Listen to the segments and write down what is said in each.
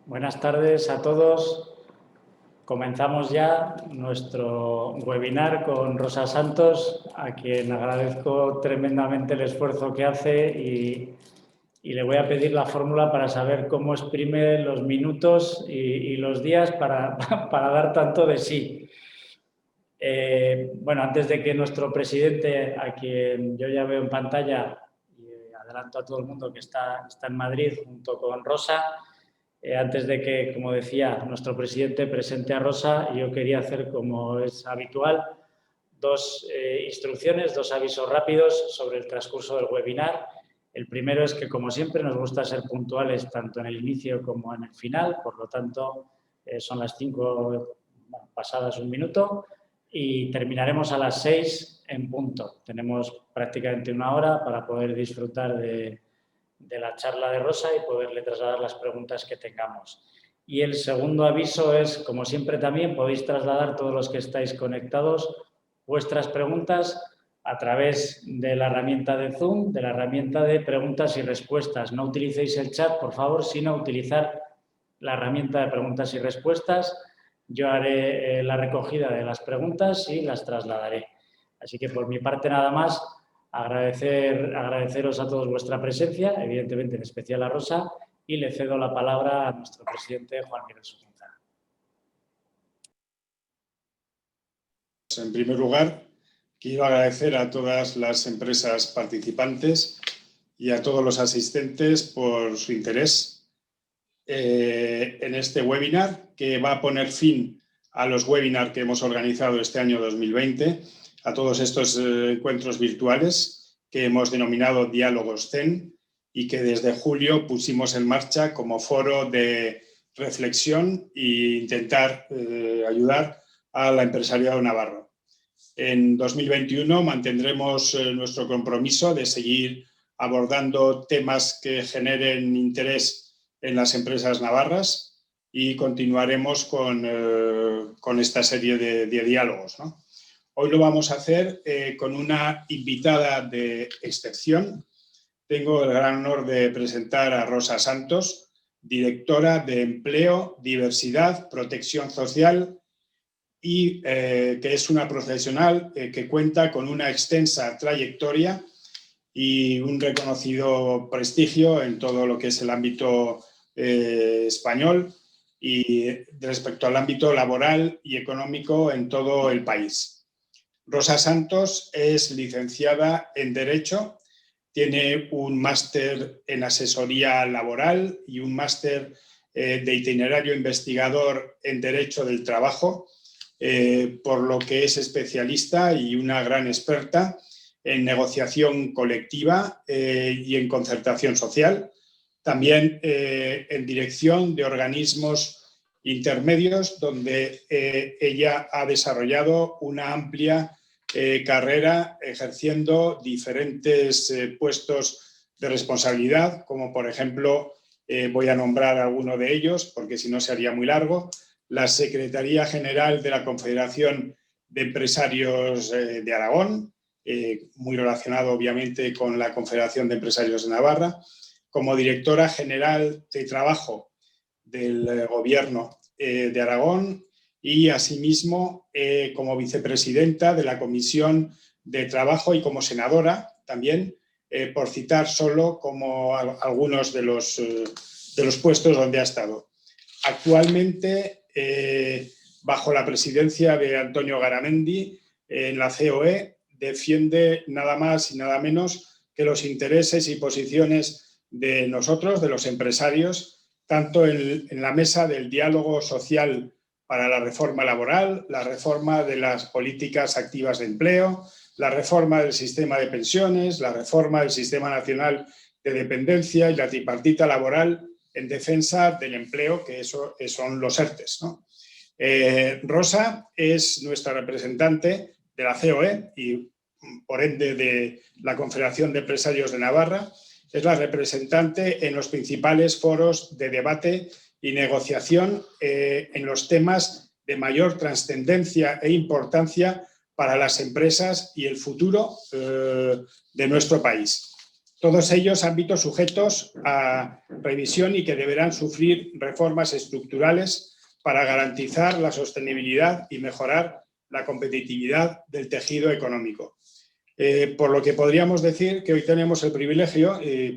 Buenas tardes a todos. Comenzamos ya nuestro webinar con Rosa Santos, a quien agradezco tremendamente el esfuerzo que hace y le voy a pedir la fórmula para saber cómo exprime los minutos y los días para dar tanto de sí. Bueno, antes de que nuestro presidente, a quien yo ya veo en pantalla, y adelanto a todo el mundo que está en Madrid junto con Rosa, antes de que, como decía, nuestro presidente presente a Rosa, yo quería hacer, como es habitual, dos instrucciones, dos avisos rápidos sobre el transcurso del webinar. El primero es que, como siempre, nos gusta ser puntuales tanto en el inicio como en el final, por lo tanto, son las 5 pasadas un minuto y terminaremos a las 6 en punto. Tenemos prácticamente una hora para poder disfrutar de la charla de Rosa y poderle trasladar las preguntas que tengamos. Y el segundo aviso es, como siempre también, podéis trasladar todos los que estáis conectados vuestras preguntas a través de la herramienta de Zoom, de la herramienta de preguntas y respuestas. No utilicéis el chat, por favor, sino utilizar la herramienta de preguntas y respuestas. Yo haré la recogida de las preguntas y las trasladaré. Así que por mi parte nada más. Agradeceros a todos vuestra presencia, evidentemente en especial a Rosa, y le cedo la palabra a nuestro presidente Juan Miguel Suquinza. En primer lugar, quiero agradecer a todas las empresas participantes y a todos los asistentes por su interés en este webinar, que va a poner fin a los webinars que hemos organizado este año 2020, a todos estos encuentros virtuales que hemos denominado Diálogos Zen y que desde julio pusimos en marcha como foro de reflexión e intentar ayudar al empresariado navarro. En 2021 mantendremos nuestro compromiso de seguir abordando temas que generen interés en las empresas navarras y continuaremos con esta serie de diálogos, ¿no? Hoy lo vamos a hacer con una invitada de excepción. Tengo el gran honor de presentar a Rosa Santos, directora de Empleo, Diversidad, Protección Social y que es una profesional que cuenta con una extensa trayectoria y un reconocido prestigio en todo lo que es el ámbito español y respecto al ámbito laboral y económico en todo el país. Rosa Santos es licenciada en Derecho, tiene un máster en asesoría laboral y un máster de itinerario investigador en Derecho del Trabajo, por lo que es especialista y una gran experta en negociación colectiva y en concertación social, también en dirección de organismos intermedios, donde ella ha desarrollado una amplia carrera ejerciendo diferentes puestos de responsabilidad, como por ejemplo, voy a nombrar alguno de ellos, porque si no se haría muy largo, la Secretaría General de la Confederación de Empresarios de Aragón, muy relacionado obviamente con la Confederación de Empresarios de Navarra, como directora general de trabajo del Gobierno de Aragón y asimismo como vicepresidenta de la Comisión de Trabajo y como senadora también, por citar solo como algunos de los puestos donde ha estado. Actualmente, bajo la presidencia de Antonio Garamendi, en la COE, defiende nada más y nada menos que los intereses y posiciones de nosotros, de los empresarios, tanto en la mesa del diálogo social para la reforma laboral, la reforma de las políticas activas de empleo, la reforma del sistema de pensiones, la reforma del sistema nacional de dependencia y la tripartita laboral en defensa del empleo, que eso son los ERTEs, ¿no? Rosa es nuestra representante de la COE y por ende de la Confederación de Empresarios de Navarra. Es la representante en los principales foros de debate y negociación en los temas de mayor trascendencia e importancia para las empresas y el futuro de nuestro país. todos ellos ámbitos sujetos a revisión y que deberán sufrir reformas estructurales para garantizar la sostenibilidad y mejorar la competitividad del tejido económico. Por lo que podríamos decir que hoy tenemos el privilegio, de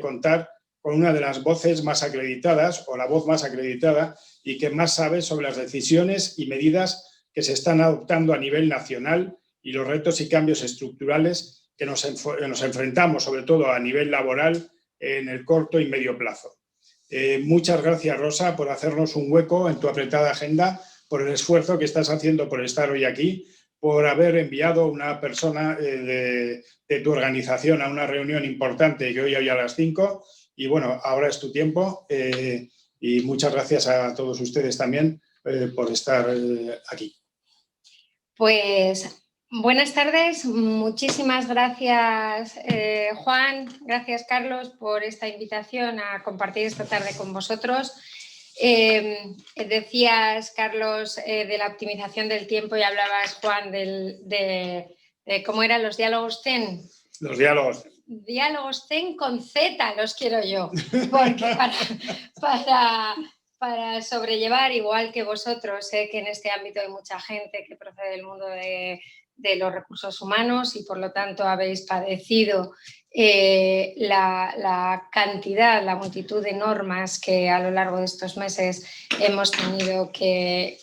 contar con una de las voces más acreditadas o la voz más acreditada y que más sabe sobre las decisiones y medidas que se están adoptando a nivel nacional y los retos y cambios estructurales que nos enfrentamos, sobre todo a nivel laboral, en el corto y medio plazo. Muchas gracias, Rosa, por hacernos un hueco en tu apretada agenda, por el esfuerzo que estás haciendo por estar hoy aquí, por haber enviado una persona de tu organización a una reunión importante que hoy hay a las 5. Y bueno, ahora es tu tiempo y muchas gracias a todos ustedes también por estar aquí. Pues buenas tardes, muchísimas gracias Juan, gracias Carlos por esta invitación a compartir esta tarde con vosotros. Decías, Carlos, de la optimización del tiempo y hablabas, Juan, de cómo eran los diálogos Zen. Los diálogos. Diálogos Zen con Z los quiero yo, porque para sobrellevar, igual que vosotros, sé que en este ámbito hay mucha gente que procede del mundo de los recursos humanos y por lo tanto habéis padecido la cantidad, la multitud de normas que a lo largo de estos meses hemos tenido que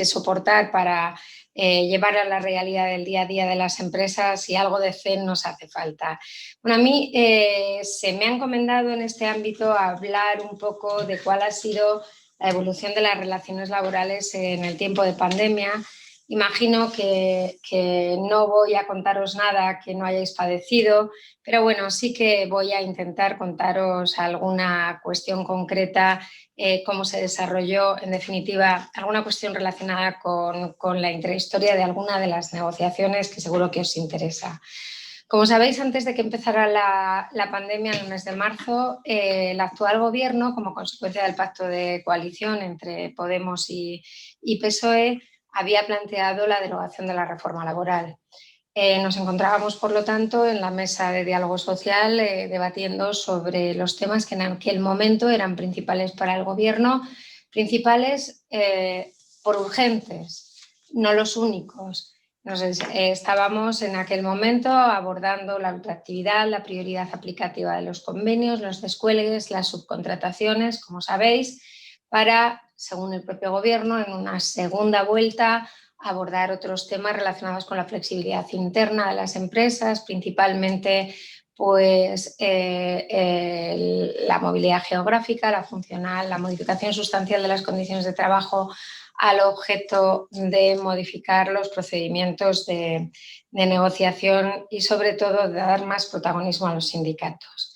soportar para llevar a la realidad del día a día de las empresas, y algo de Zen nos hace falta. Bueno, a mí se me ha encomendado en este ámbito hablar un poco de cuál ha sido la evolución de las relaciones laborales en el tiempo de pandemia. Imagino que no voy a contaros nada que no hayáis padecido, pero bueno, sí que voy a intentar contaros alguna cuestión concreta, cómo se desarrolló, en definitiva, alguna cuestión relacionada con la intrahistoria de alguna de las negociaciones que seguro que os interesa. Como sabéis, antes de que empezara la pandemia en el mes de marzo, el actual gobierno, como consecuencia del pacto de coalición entre Podemos y PSOE, había planteado la derogación de la reforma laboral. Nos encontrábamos, por lo tanto, en la mesa de diálogo social debatiendo sobre los temas que en aquel momento eran principales para el gobierno, principales por urgentes, no los únicos. Estábamos en aquel momento abordando la ultraactividad, la prioridad aplicativa de los convenios, los descuelgues, las subcontrataciones, como sabéis, para, según el propio gobierno, en una segunda vuelta abordar otros temas relacionados con la flexibilidad interna de las empresas, principalmente pues, la movilidad geográfica, la funcional, la modificación sustancial de las condiciones de trabajo al objeto de modificar los procedimientos de negociación y sobre todo de dar más protagonismo a los sindicatos.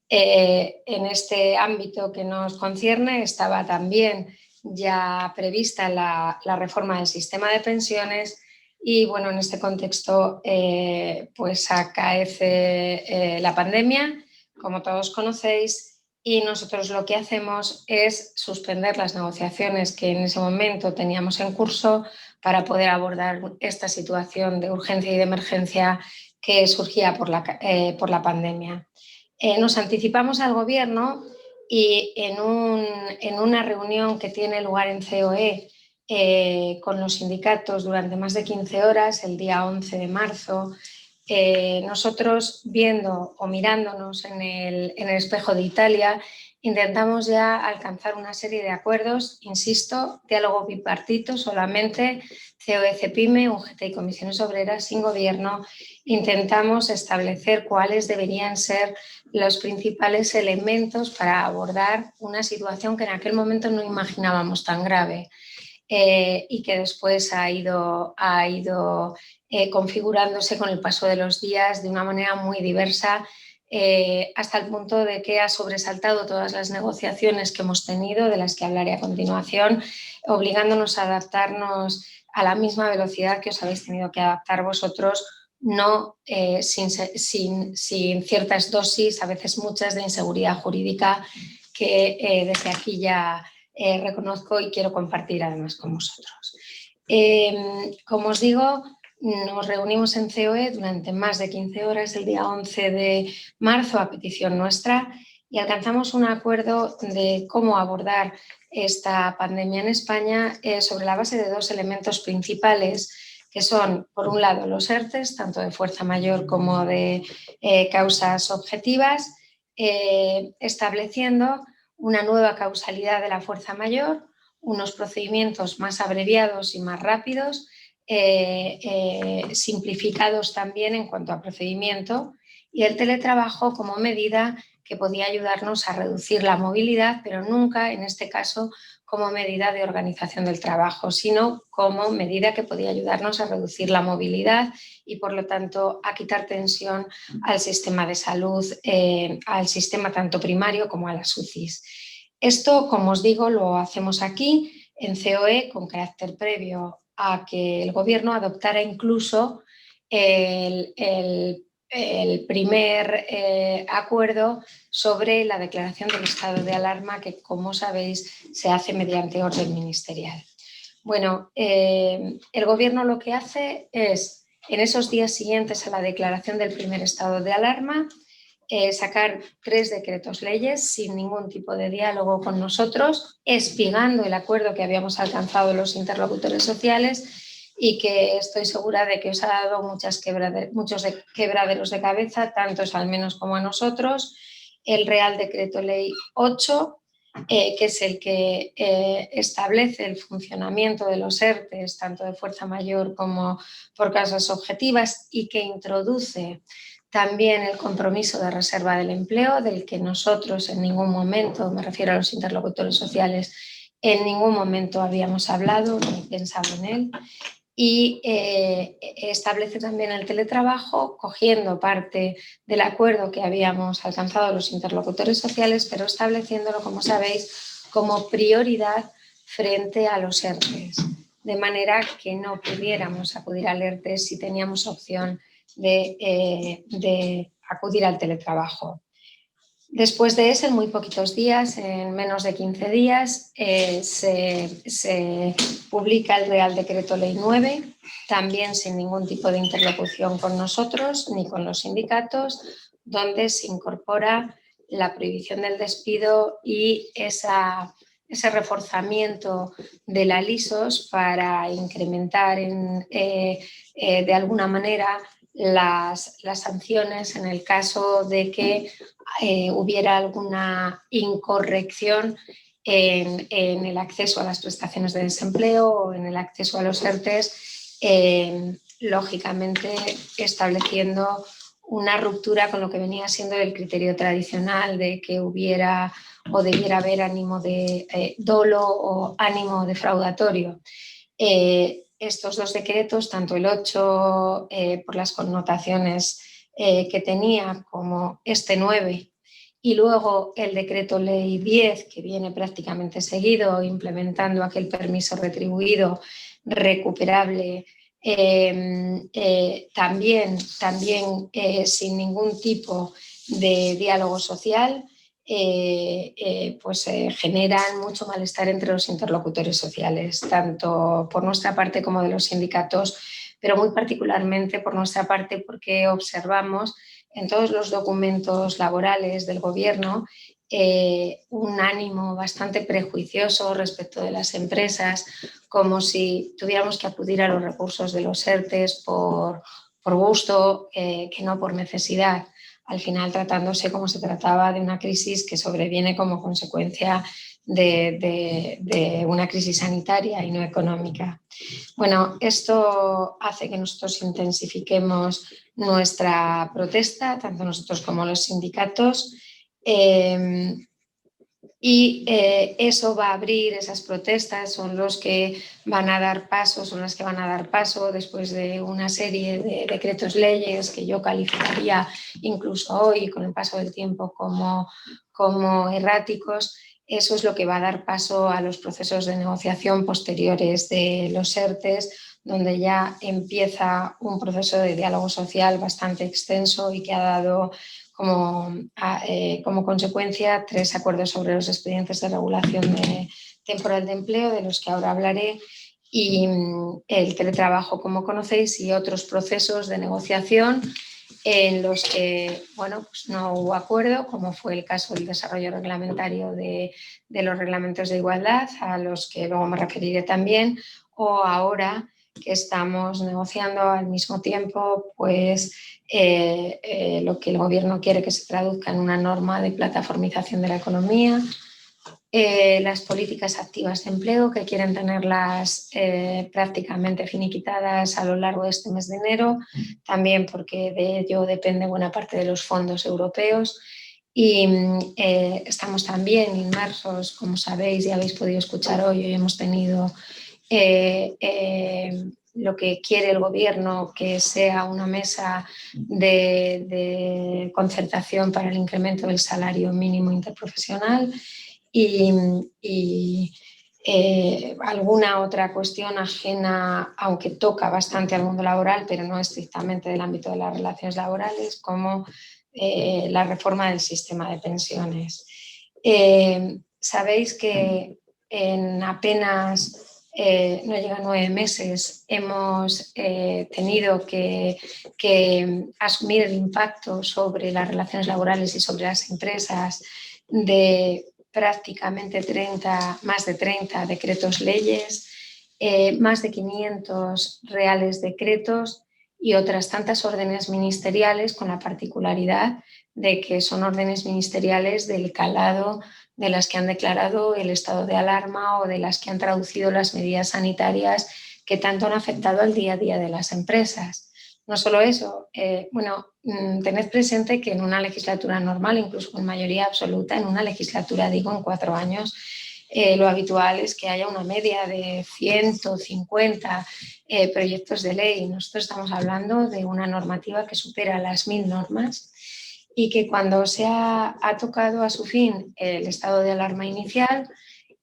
En este ámbito que nos concierne estaba también ya prevista la reforma del sistema de pensiones y bueno, en este contexto pues acaece la pandemia, como todos conocéis, y nosotros lo que hacemos es suspender las negociaciones que en ese momento teníamos en curso para poder abordar esta situación de urgencia y de emergencia que surgía por la pandemia. Nos anticipamos al gobierno y en una reunión que tiene lugar en COE con los sindicatos durante más de 15 horas, el día 11 de marzo, nosotros viendo o mirándonos en el espejo de Italia, intentamos ya alcanzar una serie de acuerdos, insisto, diálogo bipartito solamente, COE, CEPIME, UGT y comisiones obreras sin gobierno. Intentamos establecer cuáles deberían ser los principales elementos para abordar una situación que en aquel momento no imaginábamos tan grave y que después ha ido configurándose con el paso de los días de una manera muy diversa, hasta el punto de que ha sobresaltado todas las negociaciones que hemos tenido, de las que hablaré a continuación, obligándonos a adaptarnos a la misma velocidad que os habéis tenido que adaptar vosotros, no sin ciertas dosis, a veces muchas, de inseguridad jurídica que desde aquí ya reconozco y quiero compartir además con vosotros. Como os digo, nos reunimos en COE durante más de 15 horas el día 11 de marzo a petición nuestra y alcanzamos un acuerdo de cómo abordar esta pandemia en España sobre la base de dos elementos principales, que son, por un lado, los ERTEs, tanto de fuerza mayor como de causas objetivas, estableciendo una nueva causalidad de la fuerza mayor, unos procedimientos más abreviados y más rápidos, simplificados también en cuanto a procedimiento, y el teletrabajo como medida que podía ayudarnos a reducir la movilidad, pero nunca, en este caso, como medida de organización del trabajo, sino como medida que podía ayudarnos a reducir la movilidad y, por lo tanto, a quitar tensión al sistema de salud, al sistema tanto primario como a las UCIs. Esto, como os digo, lo hacemos aquí en COE con carácter previo a que el Gobierno adoptara incluso el primer acuerdo sobre la declaración del estado de alarma, que, como sabéis, se hace mediante orden ministerial. Bueno, el Gobierno lo que hace es, en esos días siguientes a la declaración del primer estado de alarma, sacar 3 decretos leyes sin ningún tipo de diálogo con nosotros, espigando el acuerdo que habíamos alcanzado los interlocutores sociales y que estoy segura de que os ha dado muchos quebraderos de cabeza, tantos al menos como a nosotros. El Real Decreto Ley 8, que es el que establece el funcionamiento de los ERTEs, tanto de fuerza mayor como por causas objetivas, y que introduce también el compromiso de reserva del empleo, del que nosotros en ningún momento, me refiero a los interlocutores sociales, en ningún momento habíamos hablado ni pensado en él. Y establece también el teletrabajo, cogiendo parte del acuerdo que habíamos alcanzado los interlocutores sociales, pero estableciéndolo, como sabéis, como prioridad frente a los ERTEs, de manera que no pudiéramos acudir al ERTE si teníamos opción de acudir al teletrabajo. Después de eso, en muy poquitos días, en menos de 15 días, se publica el Real Decreto Ley 9, también sin ningún tipo de interlocución con nosotros ni con los sindicatos, donde se incorpora la prohibición del despido y ese reforzamiento de la LISOS para incrementar de alguna manera las sanciones en el caso de que hubiera alguna incorrección en el acceso a las prestaciones de desempleo o en el acceso a los ERTEs, lógicamente estableciendo una ruptura con lo que venía siendo el criterio tradicional de que hubiera o debiera haber ánimo de dolo o ánimo defraudatorio. Estos 2 decretos, tanto el 8 por las connotaciones que tenía, como este 9, y luego el decreto ley 10, que viene prácticamente seguido, implementando aquel permiso retribuido recuperable, también sin ningún tipo de diálogo social, generan mucho malestar entre los interlocutores sociales, tanto por nuestra parte como de los sindicatos, pero muy particularmente por nuestra parte porque observamos en todos los documentos laborales del Gobierno un ánimo bastante prejuicioso respecto de las empresas, como si tuviéramos que acudir a los recursos de los ERTEs por gusto, que no por necesidad. Al final, tratándose como se trataba de una crisis que sobreviene como consecuencia de una crisis sanitaria y no económica. Bueno, esto hace que nosotros intensifiquemos nuestra protesta, tanto nosotros como los sindicatos, eso va a abrir, esas protestas son las que van a dar paso después de una serie de decretos leyes que yo calificaría incluso hoy, con el paso del tiempo, como erráticos. Eso es lo que va a dar paso a los procesos de negociación posteriores de los ERTEs, donde ya empieza un proceso de diálogo social bastante extenso y que ha dado como consecuencia 3 acuerdos sobre los expedientes de regulación temporal de empleo, de los que ahora hablaré, y el teletrabajo, como conocéis, y otros procesos de negociación en los que bueno, pues no hubo acuerdo, como fue el caso del desarrollo reglamentario de los reglamentos de igualdad, a los que luego me referiré también, o ahora que estamos negociando al mismo tiempo pues, lo que el Gobierno quiere que se traduzca en una norma de plataformización de la economía, las políticas activas de empleo, que quieren tenerlas prácticamente finiquitadas a lo largo de este mes de enero, también porque de ello depende buena parte de los fondos europeos. Y estamos también inmersos, como sabéis y habéis podido escuchar hoy hemos tenido lo que quiere el Gobierno, que sea una mesa de concertación para el incremento del salario mínimo interprofesional y alguna otra cuestión ajena, aunque toca bastante al mundo laboral, pero no estrictamente del ámbito de las relaciones laborales, como la reforma del sistema de pensiones. Sabéis que en apenas no llega 9 meses, hemos tenido que asumir el impacto sobre las relaciones laborales y sobre las empresas de prácticamente más de 30 decretos leyes, más de 500 reales decretos y otras tantas órdenes ministeriales, con la particularidad de que son órdenes ministeriales del calado de las que han declarado el estado de alarma o de las que han traducido las medidas sanitarias que tanto han afectado al día a día de las empresas. No solo eso, tened presente que en una legislatura normal, incluso con mayoría absoluta, en una legislatura, digo, en 4 años, lo habitual es que haya una media de 150 proyectos de ley. Nosotros estamos hablando de una normativa que supera las 1000 normas y que cuando se ha tocado a su fin el estado de alarma inicial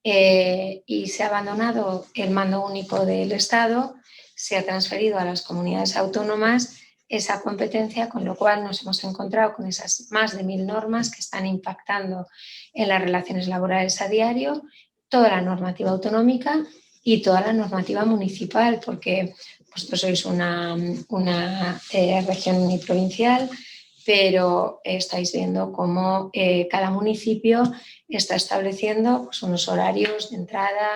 y se ha abandonado el mando único del Estado, se ha transferido a las comunidades autónomas esa competencia, con lo cual nos hemos encontrado con esas más de 1000 normas que están impactando en las relaciones laborales a diario, toda la normativa autonómica y toda la normativa municipal, porque vosotros sois una región uniprovincial, pero estáis viendo cómo cada municipio está estableciendo pues, unos horarios de entrada,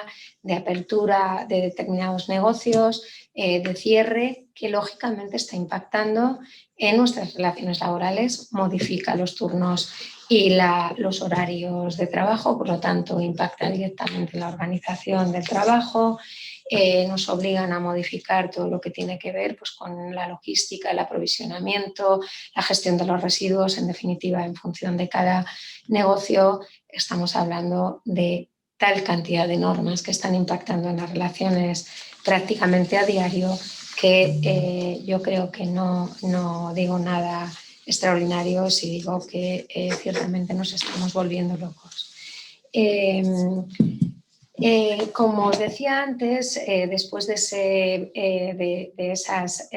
de apertura de determinados negocios, de cierre, que lógicamente está impactando en nuestras relaciones laborales, modifica los turnos y los horarios de trabajo, por lo tanto impacta directamente en la organización del trabajo. Nos obligan a modificar todo lo que tiene que ver pues, con la logística, el aprovisionamiento, la gestión de los residuos, en definitiva, en función de cada negocio. Estamos hablando de tal cantidad de normas que están impactando en las relaciones prácticamente a diario que yo creo que no digo nada extraordinario si digo que ciertamente nos estamos volviendo locos. Como os decía antes, después de esas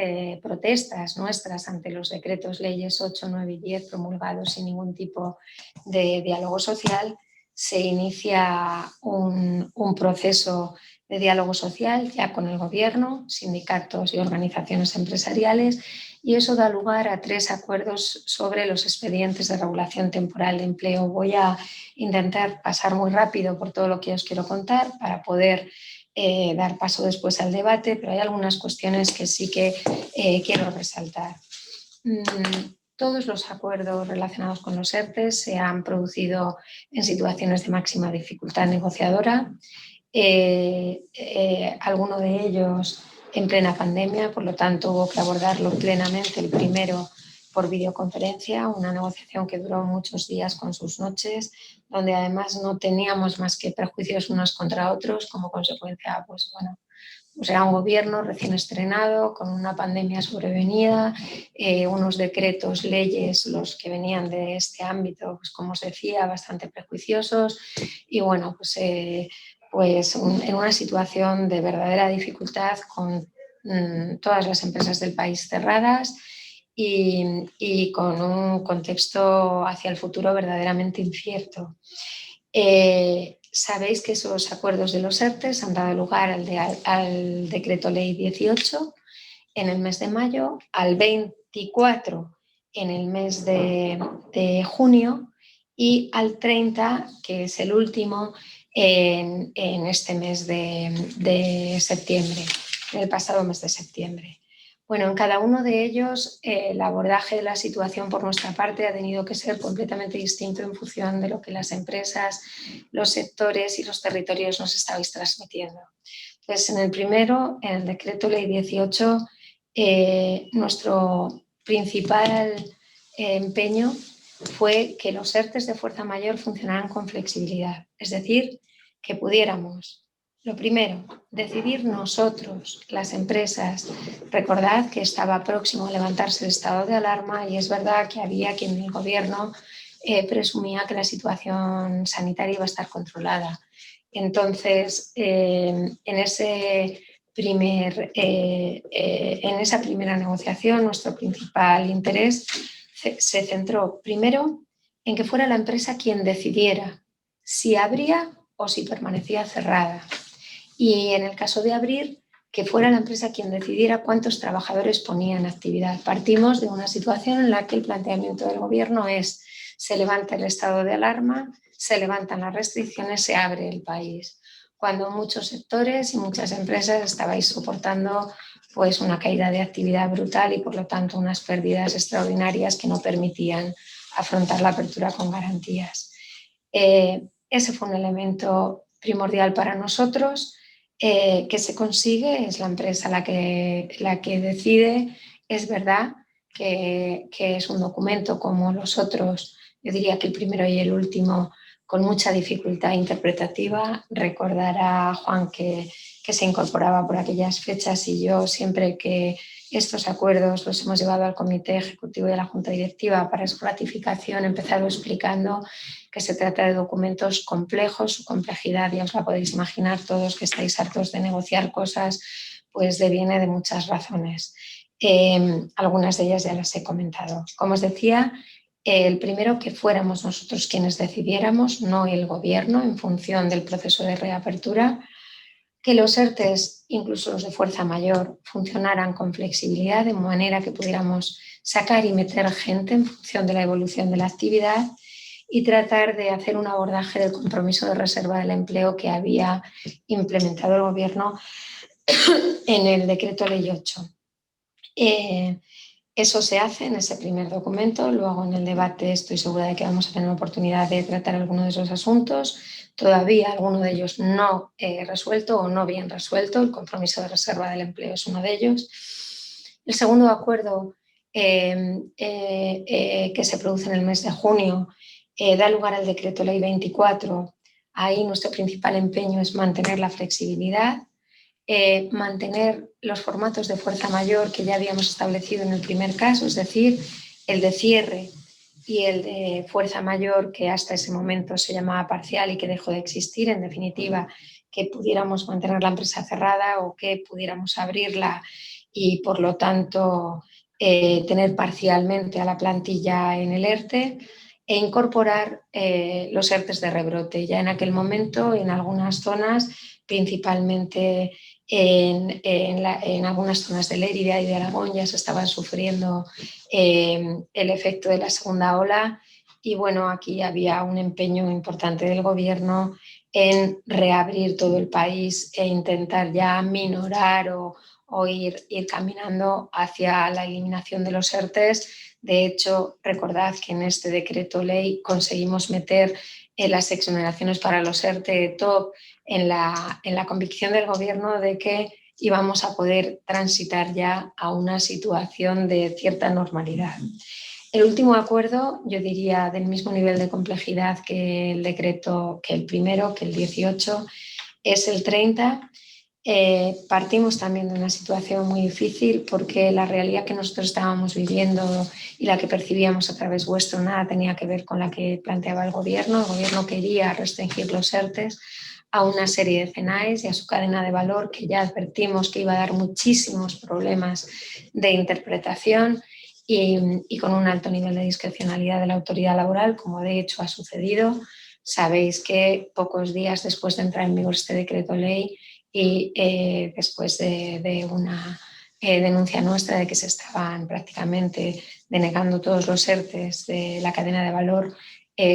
protestas nuestras ante los decretos leyes 8, 9 y 10 promulgados sin ningún tipo de diálogo social, se inicia un proceso de diálogo social ya con el Gobierno, sindicatos y organizaciones empresariales, y eso da lugar a 3 acuerdos sobre los expedientes de regulación temporal de empleo. Voy a intentar pasar muy rápido por todo lo que os quiero contar para poder dar paso después al debate, pero hay algunas cuestiones que sí que quiero resaltar. Todos los acuerdos relacionados con los ERTE se han producido en situaciones de máxima dificultad negociadora, alguno de ellos en plena pandemia, por lo tanto hubo que abordarlo plenamente, el primero por videoconferencia, una negociación que duró muchos días con sus noches, donde además no teníamos más que prejuicios unos contra otros, como consecuencia, pues bueno, pues era un gobierno recién estrenado, con una pandemia sobrevenida, unos decretos, leyes, los que venían de este ámbito, pues como os decía, bastante prejuiciosos, y bueno, pues en una situación de verdadera dificultad con todas las empresas del país cerradas y con un contexto hacia el futuro verdaderamente incierto. sabéis que esos acuerdos de los ERTEs han dado lugar al Decreto Ley 18 en el mes de mayo, al 24 en el mes de junio y al 30, que es el último, en este mes de septiembre, en el pasado mes de septiembre. Bueno, en cada uno de ellos el abordaje de la situación por nuestra parte ha tenido que ser completamente distinto en función de lo que las empresas, los sectores y los territorios nos estabais transmitiendo. Entonces, en el primero, en el Decreto Ley 18, nuestro principal empeño fue que los ERTEs de fuerza mayor funcionaran con flexibilidad, es decir, que pudiéramos, lo primero, decidir nosotros, las empresas. Recordad que estaba próximo a levantarse el estado de alarma y es verdad que había quien en el gobierno presumía que la situación sanitaria iba a estar controlada. Entonces, en esa primera negociación, nuestro principal interés se centró primero en que fuera la empresa quien decidiera si abría o si permanecía cerrada. Y en el caso de abrir, que fuera la empresa quien decidiera cuántos trabajadores ponía en actividad. Partimos de una situación en la que el planteamiento del gobierno es: se levanta el estado de alarma, se levantan las restricciones, se abre el país. Cuando muchos sectores y muchas empresas estabais soportando pues una caída de actividad brutal y por lo tanto unas pérdidas extraordinarias que no permitían afrontar la apertura con garantías. Ese fue un elemento primordial para nosotros. Que se consigue, es la empresa la que decide. Es verdad que es un documento como los otros, yo diría que el primero y el último, con mucha dificultad interpretativa. Recordará Juan que se incorporaba por aquellas fechas y yo siempre que estos acuerdos los hemos llevado al Comité Ejecutivo y a la Junta Directiva para su ratificación, he empezado explicando que se trata de documentos complejos, su complejidad ya os la podéis imaginar todos que estáis hartos de negociar cosas, pues deviene de muchas razones. Algunas de ellas ya las he comentado. Como os decía, el primero, que fuéramos nosotros quienes decidiéramos, no el gobierno, en función del proceso de reapertura, que los ERTEs, incluso los de fuerza mayor, funcionaran con flexibilidad de manera que pudiéramos sacar y meter gente en función de la evolución de la actividad y tratar de hacer un abordaje del compromiso de reserva del empleo que había implementado el gobierno en el Decreto Ley 8. Eso se hace en ese primer documento. Luego en el debate estoy segura de que vamos a tener la oportunidad de tratar algunos de esos asuntos. Todavía alguno de ellos no resuelto o no bien resuelto. El compromiso de reserva del empleo es uno de ellos. El segundo acuerdo que se produce en el mes de junio da lugar al Decreto Ley 24. Ahí nuestro principal empeño es mantener la flexibilidad, mantener los formatos de fuerza mayor que ya habíamos establecido en el primer caso, es decir, el de cierre y el de fuerza mayor que hasta ese momento se llamaba parcial y que dejó de existir. En definitiva, que pudiéramos mantener la empresa cerrada o que pudiéramos abrirla y por lo tanto tener parcialmente a la plantilla en el ERTE e incorporar los ERTEs de rebrote. Ya en aquel momento, en algunas zonas, principalmente en algunas zonas de Lérida y de Aragón, ya se estaban sufriendo el efecto de la segunda ola y bueno, aquí había un empeño importante del gobierno en reabrir todo el país e intentar ya minorar o ir caminando hacia la eliminación de los ERTEs. De hecho, recordad que en este decreto ley conseguimos meter las exoneraciones para los ERTE de top en la convicción del gobierno de que íbamos a poder transitar ya a una situación de cierta normalidad. El último acuerdo, yo diría del mismo nivel de complejidad que el decreto, que el primero, que el 18, es el 30. Partimos también de una situación muy difícil porque la realidad que nosotros estábamos viviendo y la que percibíamos a través vuestro nada tenía que ver con la que planteaba el gobierno. El gobierno quería restringir los ERTEs a una serie de CENAES y a su cadena de valor, que ya advertimos que iba a dar muchísimos problemas de interpretación y con un alto nivel de discrecionalidad de la autoridad laboral, como de hecho ha sucedido. Sabéis que pocos días después de entrar en vigor este decreto ley y después de una denuncia nuestra de que se estaban prácticamente denegando todos los ERTEs de la cadena de valor,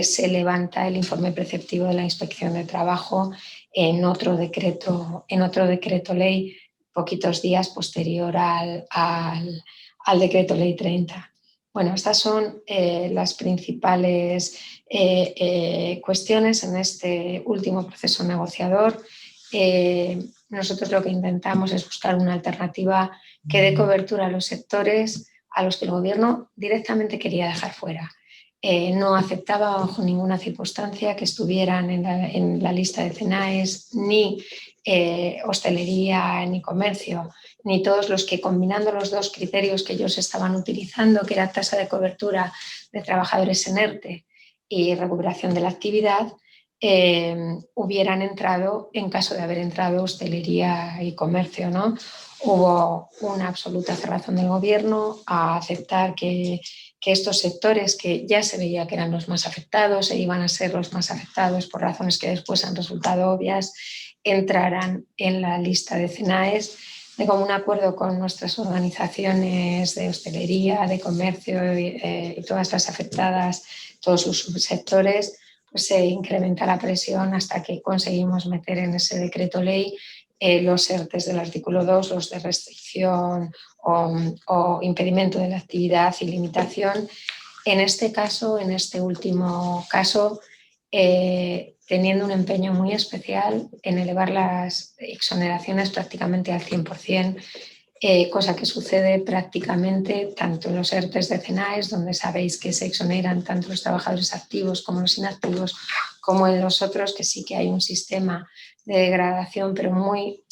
se levanta el informe preceptivo de la Inspección de Trabajo en otro decreto ley, poquitos días posterior al decreto ley 30. Bueno, estas son las principales cuestiones en este último proceso negociador. Nosotros lo que intentamos es buscar una alternativa que dé cobertura a los sectores a los que el Gobierno directamente quería dejar fuera. No aceptaba bajo ninguna circunstancia que estuvieran en la lista de CENAES ni hostelería ni comercio, ni todos los que, combinando los dos criterios que ellos estaban utilizando, que era tasa de cobertura de trabajadores en ERTE y recuperación de la actividad, hubieran entrado en caso de haber entrado hostelería y comercio, ¿no? Hubo una absoluta cerrazón del Gobierno a aceptar que estos sectores, que ya se veía que eran los más afectados e iban a ser los más afectados por razones que después han resultado obvias, entraran en la lista de CENAES. De común acuerdo con nuestras organizaciones de hostelería, de comercio y todas las afectadas, todos sus subsectores, pues se incrementa la presión hasta que conseguimos meter en ese decreto ley los ERTEs del artículo 2, los de restricción o impedimento de la actividad y limitación. En este caso, en este último caso, teniendo un empeño muy especial en elevar las exoneraciones prácticamente al 100%, cosa que sucede prácticamente tanto en los ERTEs de CENAES, donde sabéis que se exoneran tanto los trabajadores activos como los inactivos, como en los otros, que sí que hay un sistema de degradación, pero muy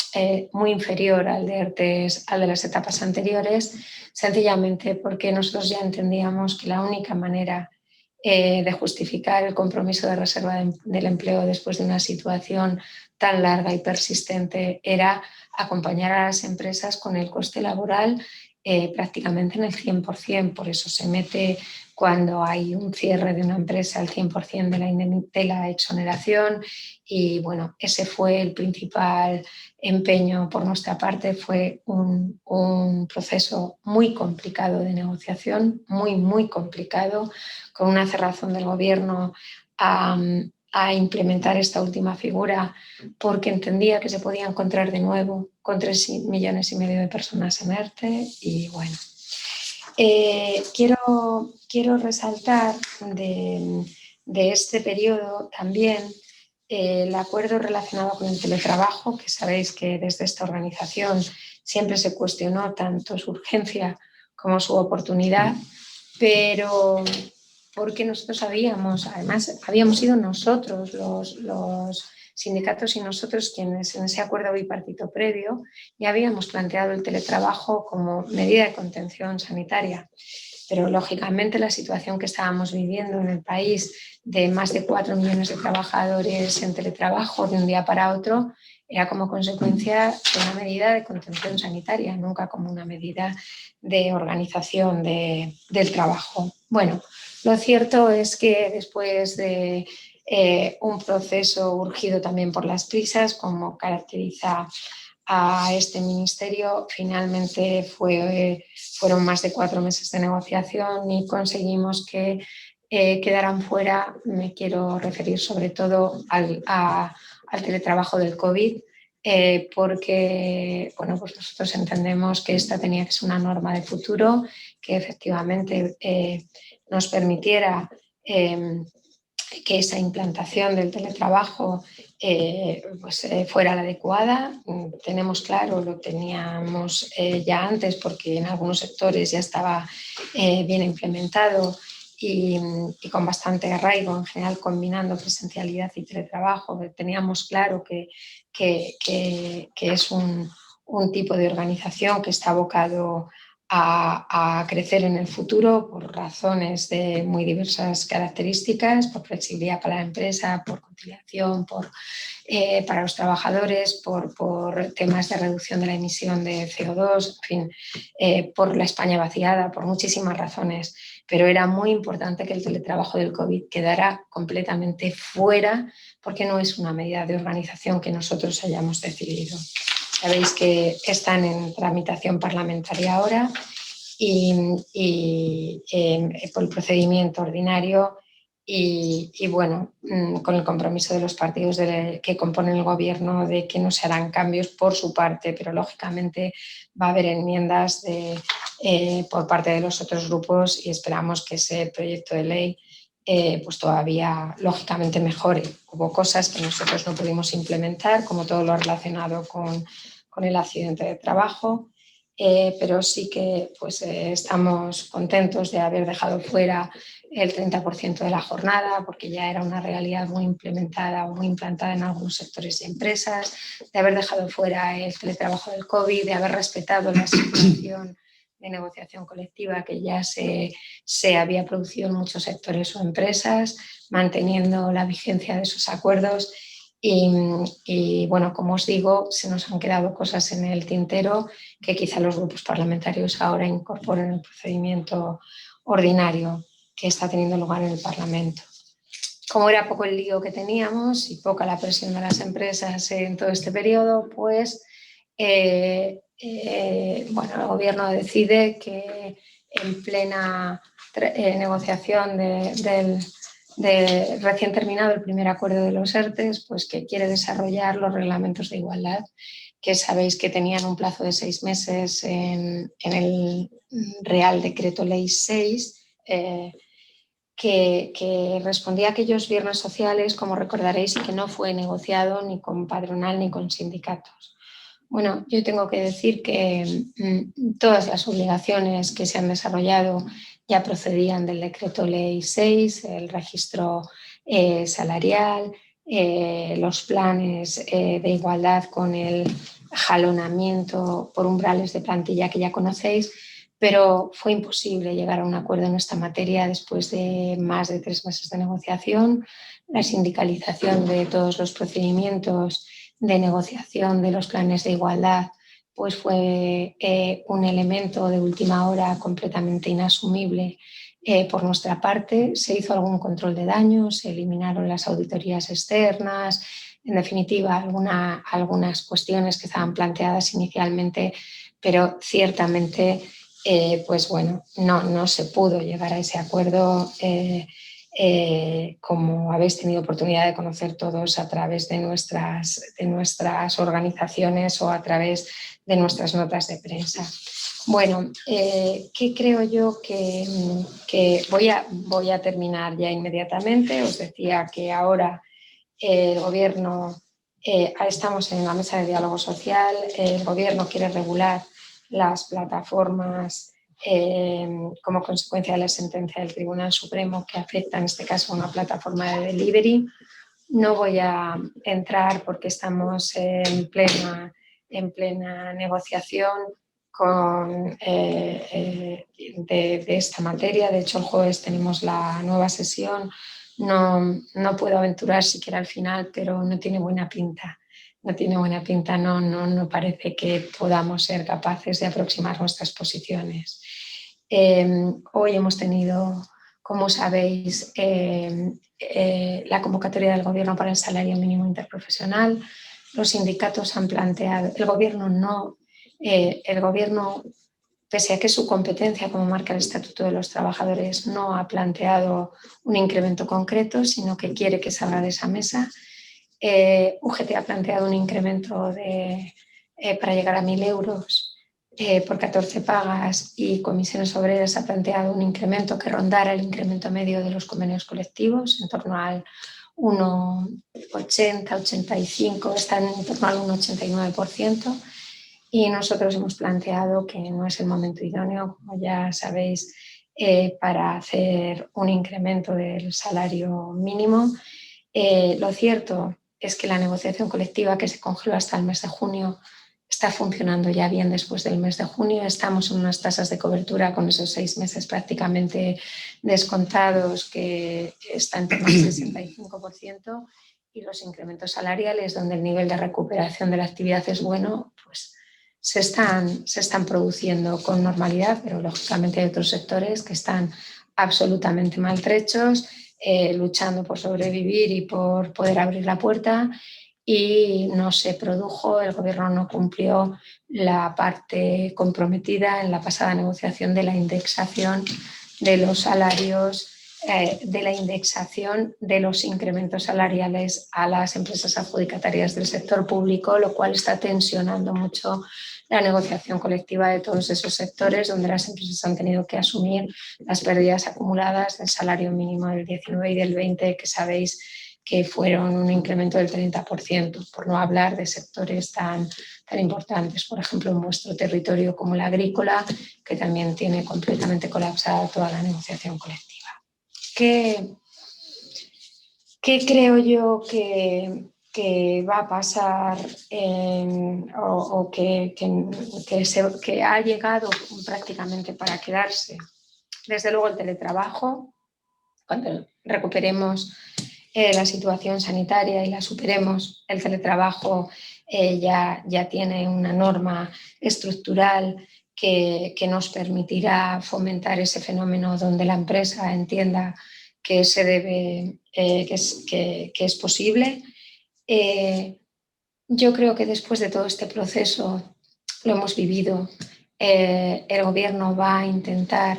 inferior al de ERTEs, al de las etapas anteriores, sencillamente porque nosotros ya entendíamos que la única manera de justificar el compromiso de reserva del empleo después de una situación tan larga y persistente era acompañar a las empresas con el coste laboral prácticamente en el 100%. Por eso se mete cuando hay un cierre de una empresa al 100% de la exoneración y bueno, ese fue el principal empeño por nuestra parte. Fue un proceso muy complicado de negociación, muy complicado, con una cerrazón del Gobierno a implementar esta última figura porque entendía que se podía encontrar de nuevo con 3,5 millones de personas en ERTE y bueno. Quiero resaltar de este periodo también el acuerdo relacionado con el teletrabajo, que sabéis que desde esta organización siempre se cuestionó tanto su urgencia como su oportunidad, pero porque nosotros sabíamos, además habíamos sido nosotros los sindicatos y nosotros quienes en ese acuerdo bipartito previo ya habíamos planteado el teletrabajo como medida de contención sanitaria. Pero lógicamente la situación que estábamos viviendo en el país de más de 4 millones de trabajadores en teletrabajo de un día para otro era como consecuencia de una medida de contención sanitaria, nunca como una medida de organización del trabajo. Bueno, lo cierto es que después de un proceso urgido también por las prisas, como caracteriza a este ministerio, finalmente fueron más de 4 meses de negociación y conseguimos que quedaran fuera. Me quiero referir sobre todo al teletrabajo del COVID, porque bueno, pues nosotros entendemos que esta tenía que ser una norma de futuro que efectivamente nos permitiera que esa implantación del teletrabajo fuera la adecuada. Tenemos claro, lo teníamos ya antes porque en algunos sectores ya estaba bien implementado y con bastante arraigo, en general combinando presencialidad y teletrabajo. Teníamos claro que es un tipo de organización que está abocado a crecer en el futuro por razones de muy diversas características, por flexibilidad para la empresa, por conciliación, para los trabajadores, por temas de reducción de la emisión de CO2, en fin, por la España vaciada, por muchísimas razones. Pero era muy importante que el teletrabajo del COVID quedara completamente fuera, porque no es una medida de organización que nosotros hayamos decidido. Sabéis que están en tramitación parlamentaria ahora y por el procedimiento ordinario y bueno, con el compromiso de los partidos que componen el gobierno de que no se harán cambios por su parte, pero lógicamente va a haber enmiendas por parte de los otros grupos y esperamos que ese proyecto de ley pues todavía lógicamente mejore. Hubo cosas que nosotros no pudimos implementar, como todo lo relacionado con el accidente de trabajo, pero sí que pues, estamos contentos de haber dejado fuera el 30% de la jornada, porque ya era una realidad muy implementada o muy implantada en algunos sectores y empresas, de haber dejado fuera el teletrabajo del COVID, de haber respetado la situación de negociación colectiva que ya se había producido en muchos sectores o empresas, manteniendo la vigencia de esos acuerdos. Y bueno, como os digo, se nos han quedado cosas en el tintero que quizá los grupos parlamentarios ahora incorporen el procedimiento ordinario que está teniendo lugar en el Parlamento. Como era poco el lío que teníamos y poca la presión de las empresas en todo este periodo, pues bueno, el Gobierno decide que en plena negociación del recién terminado el primer acuerdo de los ERTEs, pues que quiere desarrollar los reglamentos de igualdad, que sabéis que tenían un plazo de 6 meses en el Real Decreto Ley 6, que respondía a aquellos viernes sociales, como recordaréis, y que no fue negociado ni con patronal ni con sindicatos. Bueno, yo tengo que decir que todas las obligaciones que se han desarrollado ya procedían del Decreto Ley 6, el registro salarial, los planes de igualdad con el jalonamiento por umbrales de plantilla que ya conocéis, pero fue imposible llegar a un acuerdo en esta materia después de más de 3 meses de negociación, la sindicalización de todos los procedimientos de negociación de los planes de igualdad, pues fue un elemento de última hora completamente inasumible por nuestra parte. Se hizo algún control de daños, se eliminaron las auditorías externas, en definitiva algunas cuestiones que estaban planteadas inicialmente, pero ciertamente pues bueno, no se pudo llegar a ese acuerdo como habéis tenido oportunidad de conocer todos a través de nuestras organizaciones o a través de nuestras notas de prensa. Bueno, ¿qué creo yo que voy a terminar ya inmediatamente? Os decía que ahora el Gobierno, estamos en la mesa de diálogo social, el Gobierno quiere regular las plataformas como consecuencia de la sentencia del Tribunal Supremo que afecta en este caso a una plataforma de delivery. No voy a entrar porque estamos en plena negociación de esta materia. De hecho, el jueves tenemos la nueva sesión. No puedo aventurar siquiera al final, pero no tiene buena pinta. No parece que podamos ser capaces de aproximar nuestras posiciones. Hoy hemos tenido, como sabéis, la convocatoria del Gobierno para el salario mínimo interprofesional. Los sindicatos han planteado, el Gobierno, pese a que su competencia, como marca el Estatuto de los Trabajadores, no ha planteado un incremento concreto, sino que quiere que salga de esa mesa. UGT ha planteado un incremento para llegar a 1.000 euros por 14 pagas y Comisiones Obreras ha planteado un incremento que rondara el incremento medio de los convenios colectivos, en torno al 1,80, 85, están en torno al 1,89%. Y nosotros hemos planteado que no es el momento idóneo, como ya sabéis, para hacer un incremento del salario mínimo. Lo cierto es que la negociación colectiva que se congeló hasta el mes de junio está funcionando ya bien después del mes de junio. Estamos en unas tasas de cobertura con esos 6 meses prácticamente descontados que está en torno al 65%, y los incrementos salariales, donde el nivel de recuperación de la actividad es bueno, pues se están produciendo con normalidad, pero lógicamente hay otros sectores que están absolutamente maltrechos, luchando por sobrevivir y por poder abrir la puerta, y no se produjo, el Gobierno no cumplió la parte comprometida en la pasada negociación de la indexación de los salarios, de la indexación de los incrementos salariales a las empresas adjudicatarias del sector público, lo cual está tensionando mucho la negociación colectiva de todos esos sectores, donde las empresas han tenido que asumir las pérdidas acumuladas del salario mínimo del 19 y del 20, que sabéis que fueron un incremento del 30%, por no hablar de sectores tan importantes, por ejemplo, en vuestro territorio como el agrícola, que también tiene completamente colapsada toda la negociación colectiva. ¿Qué creo yo que va a pasar o que ha llegado prácticamente para quedarse? Desde luego el teletrabajo, cuando recuperemos la situación sanitaria y la superemos, el teletrabajo ya tiene una norma estructural que nos permitirá fomentar ese fenómeno donde la empresa entienda que se debe, que es posible. Yo creo que después de todo este proceso, lo hemos vivido, el Gobierno va a intentar,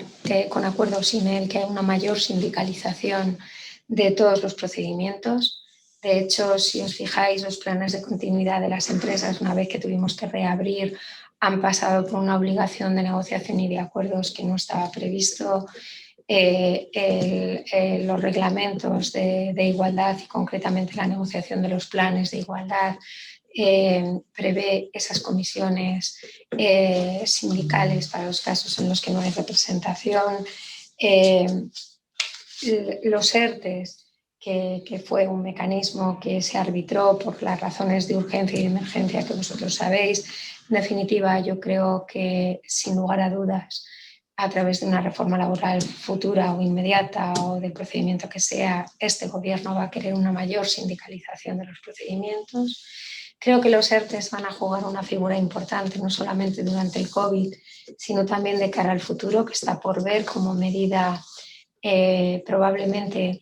con acuerdo sin él, que haya una mayor sindicalización de todos los procedimientos. De hecho, si os fijáis, los planes de continuidad de las empresas, una vez que tuvimos que reabrir, han pasado por una obligación de negociación y de acuerdos que no estaba previsto. Los reglamentos de igualdad y concretamente la negociación de los planes de igualdad prevé esas comisiones sindicales para los casos en los que no hay representación. Los ERTES, que fue un mecanismo que se arbitró por las razones de urgencia y de emergencia que vosotros sabéis. En definitiva, yo creo que, sin lugar a dudas, a través de una reforma laboral futura o inmediata o del procedimiento que sea, este Gobierno va a querer una mayor sindicalización de los procedimientos. Creo que los ERTES van a jugar una figura importante, no solamente durante el COVID, sino también de cara al futuro, que está por ver como medida probablemente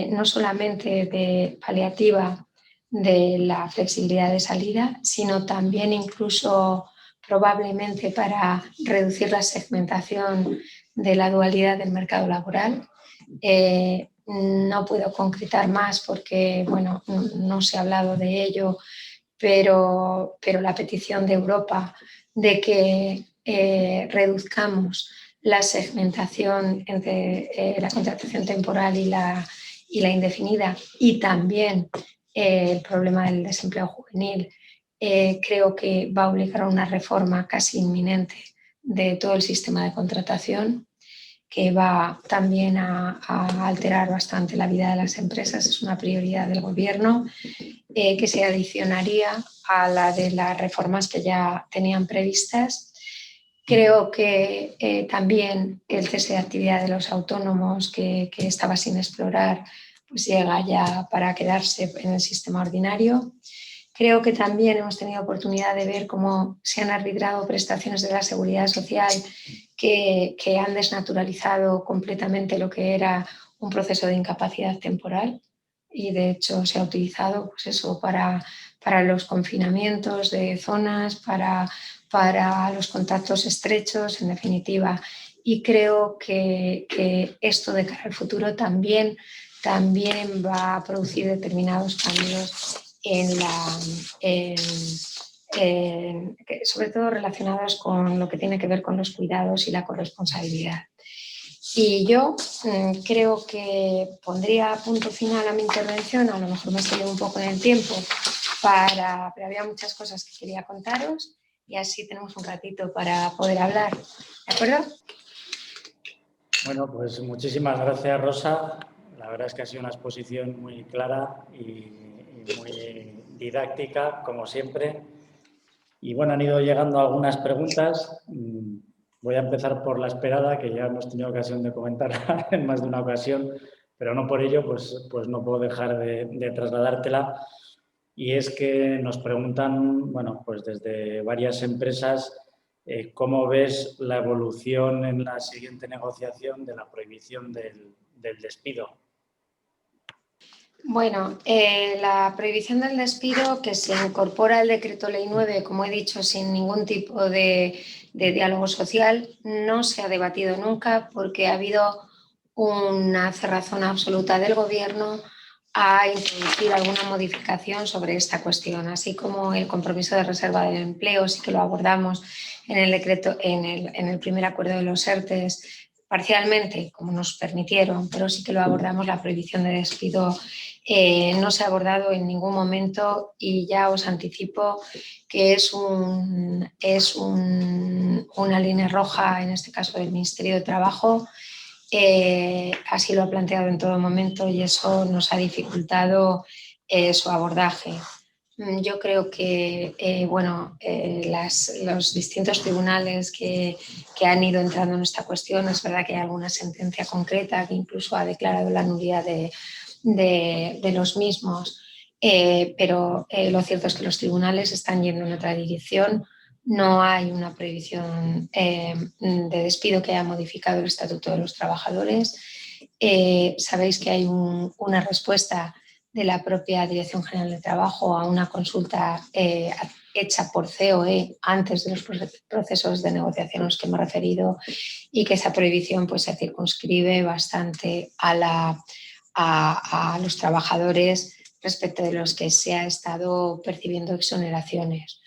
no solamente de paliativa de la flexibilidad de salida, sino también incluso probablemente para reducir la segmentación de la dualidad del mercado laboral. No puedo concretar más porque bueno, no se ha hablado de ello, pero la petición de Europa de que reduzcamos la segmentación entre la contratación temporal y la indefinida, y también el problema del desempleo juvenil, creo que va a obligar a una reforma casi inminente de todo el sistema de contratación, que va también a alterar bastante la vida de las empresas. Es una prioridad del Gobierno, que se adicionaría a la de las reformas que ya tenían previstas. Creo que también el cese de actividad de los autónomos que estaba sin explorar, pues llega ya para quedarse en el sistema ordinario. Creo que también hemos tenido oportunidad de ver cómo se han arbitrado prestaciones de la seguridad social que han desnaturalizado completamente lo que era un proceso de incapacidad temporal, y de hecho se ha utilizado pues eso, para los confinamientos de zonas, para los contactos estrechos, en definitiva. Y creo que esto de cara al futuro también va a producir determinados cambios sobre todo relacionados con lo que tiene que ver con los cuidados y la corresponsabilidad. Y yo creo que pondría punto final a mi intervención. A lo mejor me estoy un poco en el tiempo, pero había muchas cosas que quería contaros y así tenemos un ratito para poder hablar. ¿De acuerdo? Bueno, pues muchísimas gracias, Rosa. La verdad es que ha sido una exposición muy clara y muy didáctica, como siempre. Y bueno, han ido llegando algunas preguntas. Voy a empezar por la esperada, que ya hemos tenido ocasión de comentar en más de una ocasión, pero no por ello, pues no puedo dejar de trasladártela. Y es que nos preguntan, bueno, pues desde varias empresas, ¿cómo ves la evolución en la siguiente negociación de la prohibición del despido? Bueno, la prohibición del despido que se incorpora al Decreto Ley 9, como he dicho, sin ningún tipo de diálogo social, no se ha debatido nunca porque ha habido una cerrazón absoluta del Gobierno a introducir alguna modificación sobre esta cuestión, así como el compromiso de reserva del empleo, sí que lo abordamos en el decreto, en el primer acuerdo de los ERTEs, parcialmente, como nos permitieron, pero sí que lo abordamos, la prohibición de despido no se ha abordado en ningún momento y ya os anticipo que es una línea roja, en este caso del Ministerio de Trabajo. Así lo ha planteado en todo momento y eso nos ha dificultado su abordaje. Yo creo que los distintos tribunales que han ido entrando en esta cuestión, es verdad que hay alguna sentencia concreta que incluso ha declarado la nulidad de los mismos, pero lo cierto es que los tribunales están yendo en otra dirección. No hay una prohibición de despido que haya modificado el Estatuto de los Trabajadores. Sabéis que hay una respuesta de la propia Dirección General de Trabajo a una consulta hecha por COE antes de los procesos de negociación a los que me he referido, y que esa prohibición pues, se circunscribe bastante a los trabajadores respecto de los que se ha estado percibiendo exoneraciones.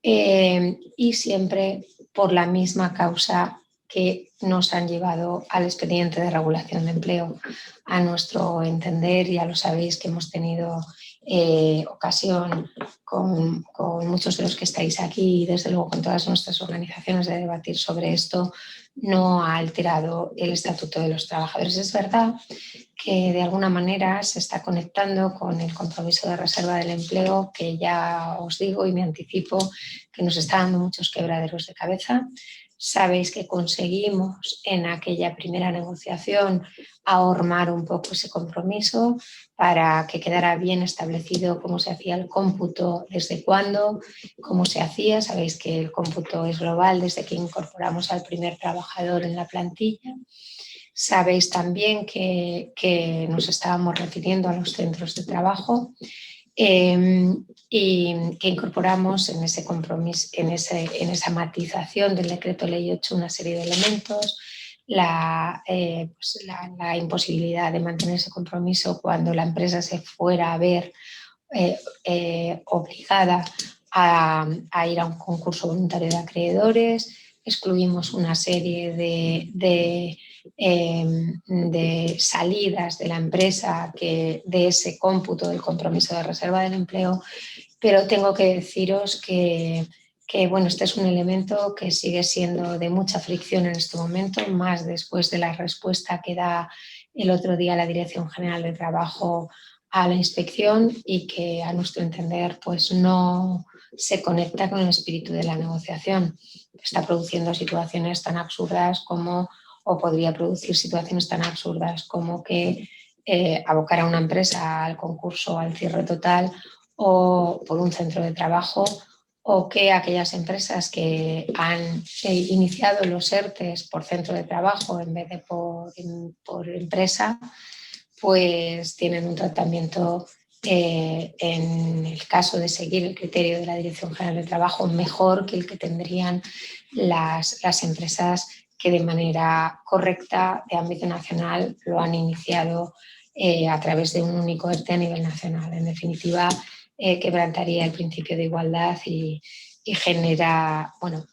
Y siempre por la misma causa que nos han llevado al expediente de regulación de empleo. A nuestro entender, ya lo sabéis que hemos tenido ocasión con muchos de los que estáis aquí y desde luego con todas nuestras organizaciones de debatir sobre esto, no ha alterado el Estatuto de los Trabajadores. Es verdad que de alguna manera se está conectando con el compromiso de reserva del empleo, que ya os digo y me anticipo que nos está dando muchos quebraderos de cabeza. Sabéis que conseguimos en aquella primera negociación ahormar un poco ese compromiso para que quedara bien establecido cómo se hacía el cómputo, desde cuándo, cómo se hacía. Sabéis que el cómputo es global desde que incorporamos al primer trabajador en la plantilla. Sabéis también que nos estábamos refiriendo a los centros de trabajo y que incorporamos en ese compromiso, en esa matización del Decreto Ley 8 una serie de elementos, la imposibilidad de mantener ese compromiso cuando la empresa se fuera a ver obligada a ir a un concurso voluntario de acreedores. Excluimos una serie de salidas de la empresa de ese cómputo del compromiso de reserva del empleo, pero tengo que deciros que bueno, este es un elemento que sigue siendo de mucha fricción en este momento, más después de la respuesta que da el otro día la Dirección General de Trabajo a la inspección, y que a nuestro entender pues no se conecta con el espíritu de la negociación. Está produciendo situaciones tan absurdas como, o podría producir situaciones tan absurdas como que abocar a una empresa al concurso, al cierre total o por un centro de trabajo, o que aquellas empresas que han iniciado los ERTEs por centro de trabajo en vez de por empresa, pues tienen un tratamiento, en el caso de seguir el criterio de la Dirección General de Trabajo, mejor que el que tendrían las empresas que de manera correcta de ámbito nacional lo han iniciado a través de un único ERTE a nivel nacional. En definitiva, quebrantaría el principio de igualdad y genera, bueno,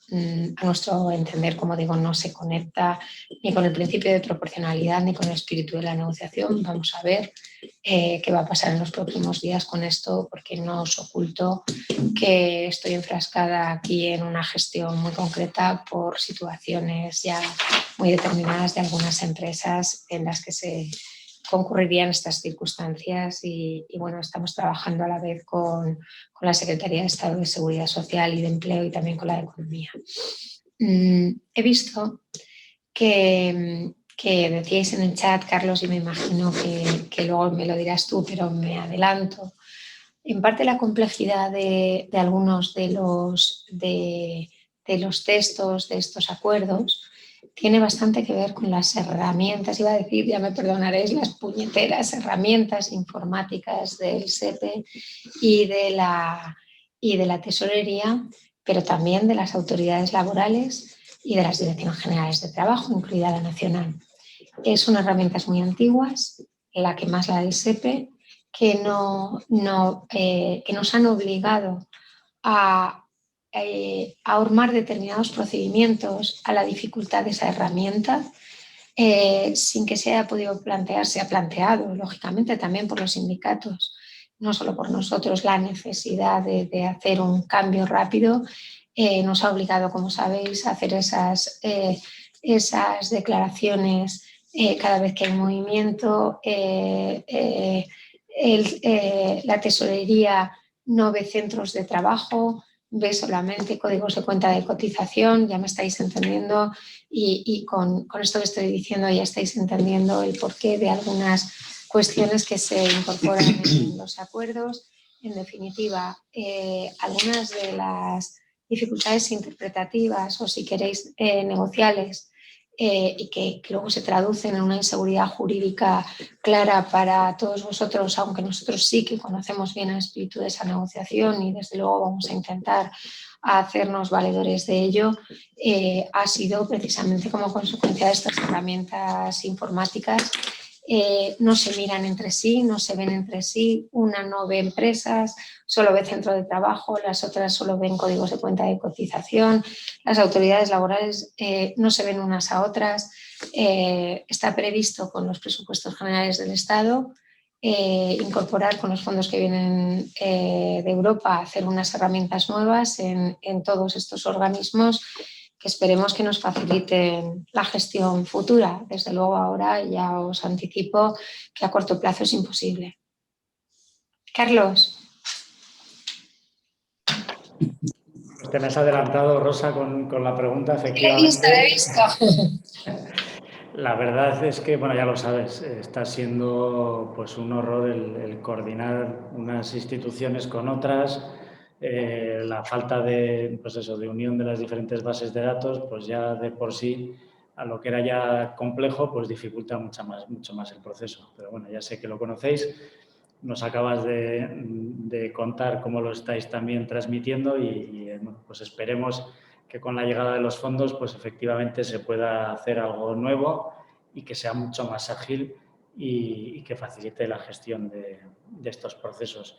a nuestro entender, como digo, no se conecta ni con el principio de proporcionalidad ni con el espíritu de la negociación. Vamos a ver qué va a pasar en los próximos días con esto, porque no os oculto que estoy enfrascada aquí en una gestión muy concreta por situaciones ya muy determinadas de algunas empresas en las que se concurriría en estas circunstancias y bueno, estamos trabajando a la vez con la Secretaría de Estado de Seguridad Social y de Empleo y también con la de Economía. He visto que decíais en el chat, Carlos, y me imagino que luego me lo dirás tú, pero me adelanto. En parte la complejidad de algunos de los textos de estos acuerdos tiene bastante que ver con las herramientas, iba a decir, ya me perdonaréis, las puñeteras herramientas informáticas del SEPE y de la tesorería, pero también de las autoridades laborales y de las direcciones generales de trabajo, incluida la nacional. Son herramientas muy antiguas, la que más la del SEPE, que nos han obligado a ahormar determinados procedimientos a la dificultad de esa herramienta, sin que se haya podido plantear, se ha planteado, lógicamente, también por los sindicatos, no solo por nosotros, la necesidad de hacer un cambio rápido. Nos ha obligado, como sabéis, a hacer esas declaraciones cada vez que hay movimiento. La tesorería no ve centros de trabajo, ve solamente códigos de cuenta de cotización, ya me estáis entendiendo, y con esto que estoy diciendo ya estáis entendiendo el porqué de algunas cuestiones que se incorporan en los acuerdos. En definitiva, algunas de las dificultades interpretativas o, si queréis, negociales, y que luego se traducen en una inseguridad jurídica clara para todos vosotros, aunque nosotros sí que conocemos bien el espíritu de esa negociación y desde luego vamos a intentar hacernos valedores de ello, ha sido precisamente como consecuencia de estas herramientas informáticas. No se miran entre sí, no se ven entre sí, una no ve empresas, solo ve centro de trabajo, las otras solo ven códigos de cuenta de cotización, las autoridades laborales no se ven unas a otras. Está previsto con los presupuestos generales del Estado incorporar con los fondos que vienen de Europa, hacer unas herramientas nuevas en todos estos organismos que esperemos que nos faciliten la gestión futura. Desde luego ahora ya os anticipo que a corto plazo es imposible. Carlos. Te me has adelantado, Rosa, con la pregunta, efectivamente. Lo he visto. La verdad es que, bueno, ya lo sabes, está siendo pues un horror el coordinar unas instituciones con otras, la falta de, pues eso, de unión de las diferentes bases de datos, pues ya de por sí, a lo que era ya complejo, pues dificulta mucho más el proceso. Pero bueno, ya sé que lo conocéis, nos acabas de contar cómo lo estáis también transmitiendo y bueno, pues esperemos que con la llegada de los fondos, pues efectivamente se pueda hacer algo nuevo y que sea mucho más ágil y que facilite la gestión de estos procesos.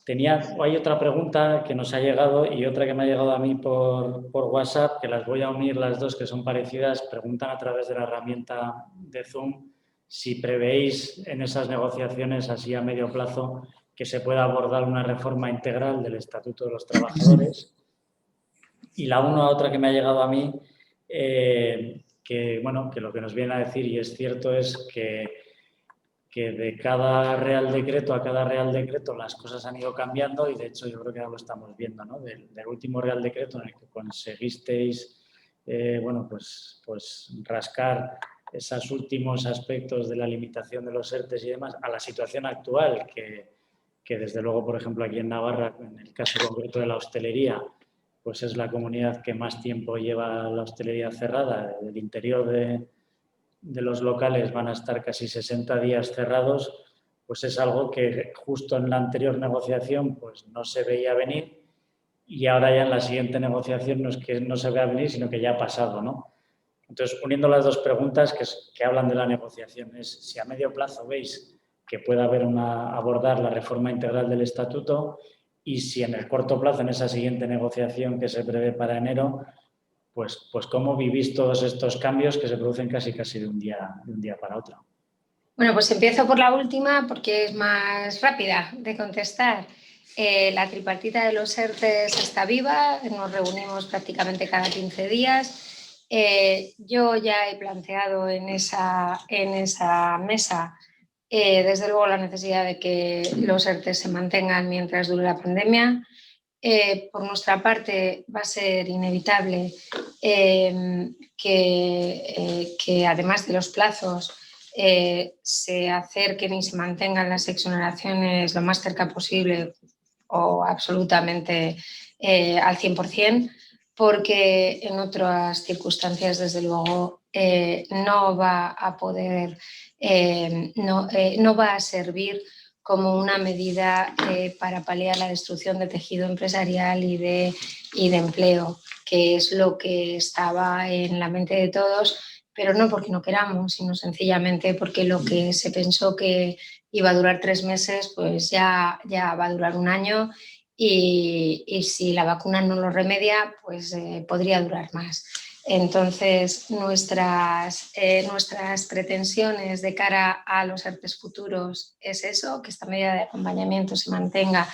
Hay otra pregunta que nos ha llegado y otra que me ha llegado a mí por WhatsApp, que las voy a unir las dos, que son parecidas. Preguntan a través de la herramienta de Zoom si prevéis en esas negociaciones así a medio plazo que se pueda abordar una reforma integral del Estatuto de los Trabajadores. Y la otra que me ha llegado a mí, que lo que nos viene a decir, y es cierto, es que de cada Real Decreto a cada Real Decreto las cosas han ido cambiando y de hecho yo creo que ya lo estamos viendo, ¿no? Del último Real Decreto en el que conseguisteis pues rascar esos últimos aspectos de la limitación de los ERTEs y demás a la situación actual que desde luego, por ejemplo, aquí en Navarra, en el caso concreto de la hostelería, pues es la comunidad que más tiempo lleva la hostelería cerrada. Del interior de los locales van a estar casi 60 días cerrados, pues es algo que justo en la anterior negociación pues no se veía venir y ahora ya en la siguiente negociación no es que no se vea venir, sino que ya ha pasado, ¿no? Entonces, uniendo las dos preguntas que hablan de la negociación, es si a medio plazo veis que pueda abordar la reforma integral del Estatuto y si en el corto plazo, en esa siguiente negociación que se prevé para enero, pues cómo vivís todos estos cambios que se producen casi de un día para otro. Bueno, pues empiezo por la última porque es más rápida de contestar. La tripartita de los ERTEs está viva, nos reunimos prácticamente cada 15 días Yo ya he planteado en esa mesa, desde luego, la necesidad de que los ERTE se mantengan mientras dure la pandemia. Por nuestra parte, va a ser inevitable que además de los plazos, se acerquen y se mantengan las exoneraciones lo más cerca posible o absolutamente al 100%, porque en otras circunstancias, desde luego, no va a poder, no va a servir como una medida para paliar la destrucción de tejido empresarial y de empleo, que es lo que estaba en la mente de todos, pero no porque no queramos, sino sencillamente porque lo que se pensó que iba a durar 3 meses, pues ya va a durar 1 año, y si la vacuna no lo remedia, pues podría durar más. Entonces, nuestras pretensiones de cara a los ERTEs futuros es eso, que esta medida de acompañamiento se mantenga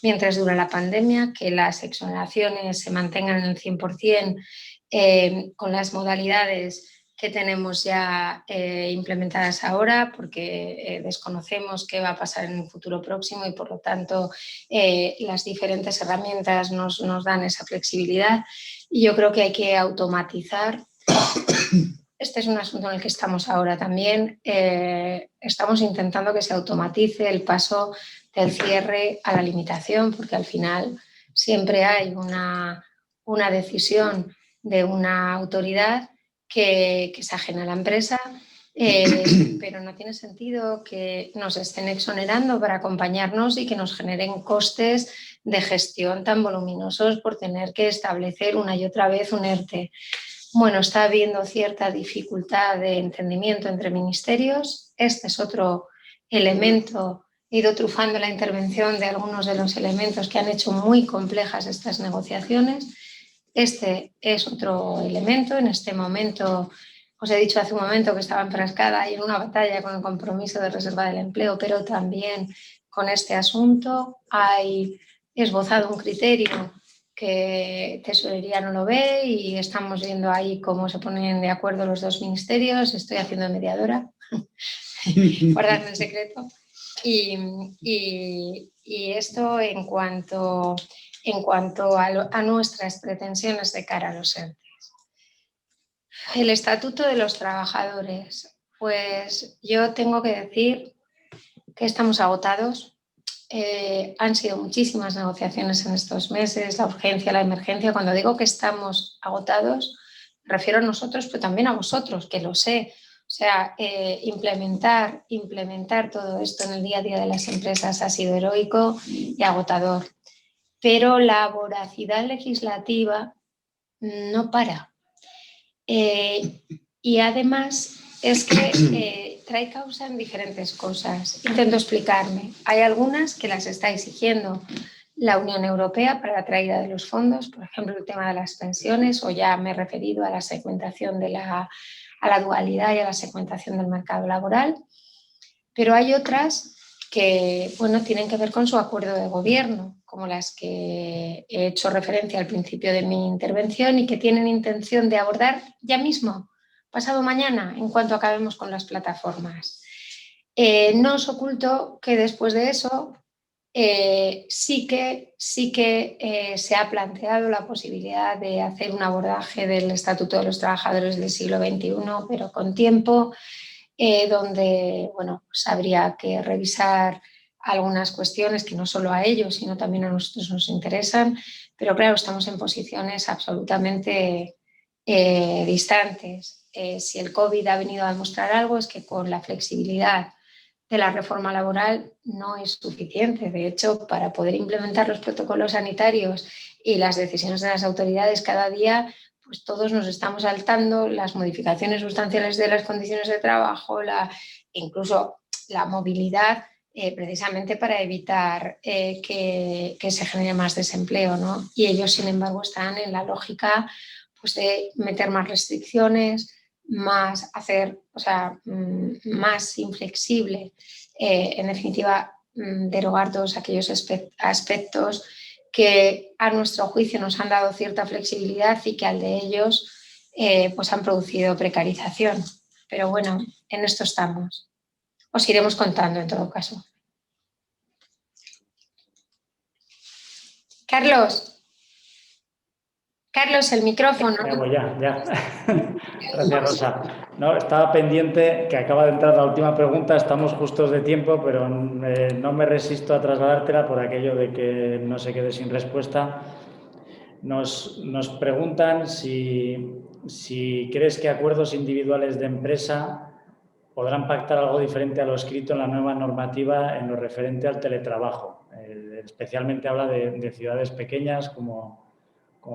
mientras dura la pandemia, que las exoneraciones se mantengan en el 100%, con las modalidades que tenemos ya implementadas ahora, porque desconocemos qué va a pasar en un futuro próximo y, por lo tanto, las diferentes herramientas nos dan esa flexibilidad. Y yo creo que hay que automatizar. Este es un asunto en el que estamos ahora también. Estamos intentando que se automatice el paso del cierre a la limitación, porque al final siempre hay una decisión de una autoridad que es ajena a la empresa, pero no tiene sentido que nos estén exonerando para acompañarnos y que nos generen costes de gestión tan voluminosos por tener que establecer una y otra vez un ERTE. Bueno, está habiendo cierta dificultad de entendimiento entre ministerios. Este es otro elemento. He ido trufando la intervención de algunos de los elementos que han hecho muy complejas estas negociaciones. Este es otro elemento. En este momento, os he dicho hace un momento que estaba enfrascada en una batalla con el compromiso de reserva del empleo, pero también con este asunto hay esbozado un criterio que Tesorería no lo ve y estamos viendo ahí cómo se ponen de acuerdo los dos ministerios. Estoy haciendo de mediadora, guardadme el secreto. Y esto en cuanto a nuestras pretensiones de cara a los ERTE. El Estatuto de los Trabajadores, pues yo tengo que decir que estamos agotados. Han sido muchísimas negociaciones en estos meses, la urgencia, la emergencia. Cuando digo que estamos agotados, me refiero a nosotros, pero también a vosotros, que lo sé. O sea, implementar todo esto en el día a día de las empresas ha sido heroico y agotador. Pero la voracidad legislativa no para. Y además es que trae causa en diferentes cosas. Intento explicarme. Hay algunas que las está exigiendo la Unión Europea para la traída de los fondos, por ejemplo, el tema de las pensiones, o ya me he referido a la segmentación a la dualidad y a la segmentación del mercado laboral. Pero hay otras que, bueno, tienen que ver con su acuerdo de gobierno, como las que he hecho referencia al principio de mi intervención y que tienen intención de abordar ya mismo, pasado mañana, en cuanto acabemos con las plataformas. No os oculto que después de eso sí que se ha planteado la posibilidad de hacer un abordaje del Estatuto de los Trabajadores del siglo XXI, pero con tiempo, donde bueno, pues habría que revisar algunas cuestiones que no solo a ellos, sino también a nosotros nos interesan, pero claro, estamos en posiciones absolutamente distantes. Si el COVID ha venido a demostrar algo, es que con la flexibilidad de la reforma laboral no es suficiente. De hecho, para poder implementar los protocolos sanitarios y las decisiones de las autoridades cada día, pues todos nos estamos saltando las modificaciones sustanciales de las condiciones de trabajo, incluso la movilidad, precisamente para evitar que se genere más desempleo, ¿no? Y ellos, sin embargo, están en la lógica, pues, de meter más restricciones, más hacer, o sea, más inflexible, en definitiva, derogar todos aquellos aspectos que a nuestro juicio nos han dado cierta flexibilidad y que al de ellos pues han producido precarización. Pero bueno, en esto estamos. Os iremos contando en todo caso. Carlos, el micrófono. Ya. Gracias, Rosa. No, estaba pendiente, que acaba de entrar la última pregunta, estamos justos de tiempo, pero no me resisto a trasladártela por aquello de que no se quede sin respuesta. Nos preguntan si crees que acuerdos individuales de empresa podrán pactar algo diferente a lo escrito en la nueva normativa en lo referente al teletrabajo. Especialmente habla de ciudades pequeñas como